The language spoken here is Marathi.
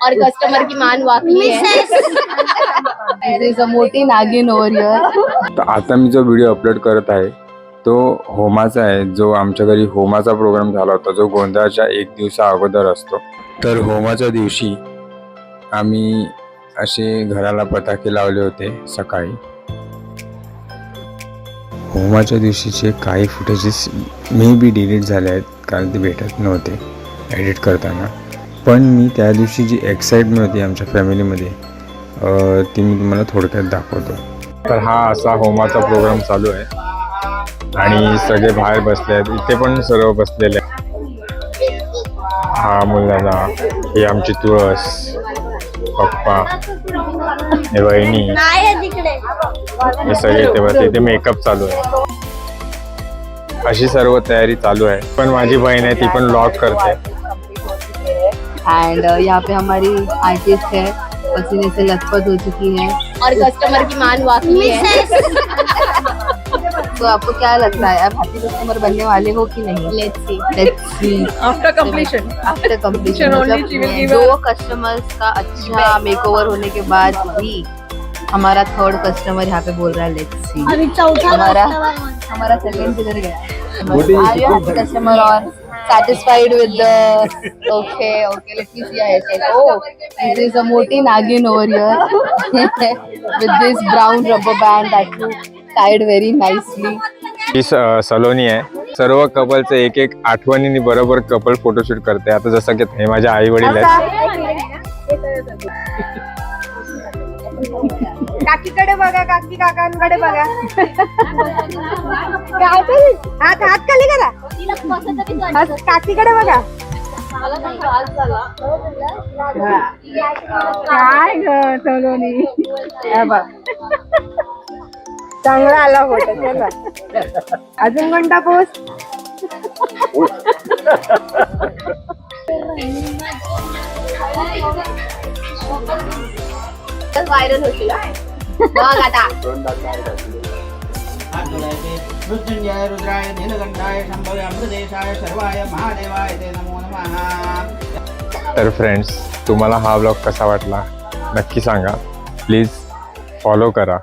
और कस्टमर की मान वाकली है। There is a मोठी नागिन over here. तर आता मी जो व्हिडिओ अपलोड करत आहे तो होमाचा आहे, जो आमच्या घरी होमाचा प्रोग्राम झाला होता, जो गोंधळाच्या एक दिवसा अगोदर असतो. तर होमाच्या दिवशी आम्ही असे घराला पताके लावले होते सकाळी. होमाच्या दिवशीचे काही फुटेजेस मे बी डिलीट झाले आहेत, कारण ते भेटत नव्हते एडिट करताना. पण मी त्या दिवशी जी एक्साइटमेंट होती आमच्या फॅमिलीमध्ये ती मी तुम्हाला थोडक्यात दाखवतो. तर हा असा होमाचा प्रोग्राम चालू आहे आणि सगळे बाहेर बसले आहेत. इथे पण सर्व बसलेले आहेत. हा मुलगा, ही आमची तुळस, पप्पा, हे वहिनी, हे सगळे इथे बसले. इथे मेकअप चालू आहे. अशी सर्व तयारी चालू आहे. पण माझी बहीण आहे, ती पण व्लॉग करते. एंड यहाँ पे हमारी आर्टिस्ट है, पसीने से लथपथ हो चुकी है. और कस्टमर की मान वाकली है। तो आपको क्या लगता है, आप हैप्पी कस्टमर बनने वाले हो कि नहीं? लेट्स सी आफ्टर कंप्लीशन मतलब दो कस्टमर्स का अच्छा मेकओवर होने के बाद भी हमारा थर्ड कस्टमर यहाँ पे बोल रहा है लेट्स सी. हमारा सेकंड किधर गया? कस्टमर और satisfied with the okay let me see it. Oh, there is a मोठी नागिन over here with this brown rubber band that you tied very nicely. ही सलोनी आहे. सर्व कपलचं एक एक आठवणीने बरोबर कपल फोटोशूट करते. आता जसं की हे माझे आई वडील आहेत. काकीकडे बघा, काकी काकांकडे बघा. हात खाली करा, काकीकडे बघा. काय ग सलोनी, चांगला आला फोटो. चला अजून कोणता पोस्ट? व्हायरल होतील बघ आता. मृत्युंजय रुद्राय नीलकंठाय शंभवे अमृतेशाय सर्वाय महादेवाय ते नमो नमः. तर फ्रेंड्स, तुम्हाला हा व्लॉग कसा वाटला नक्की सांगा. प्लीज फॉलो करा.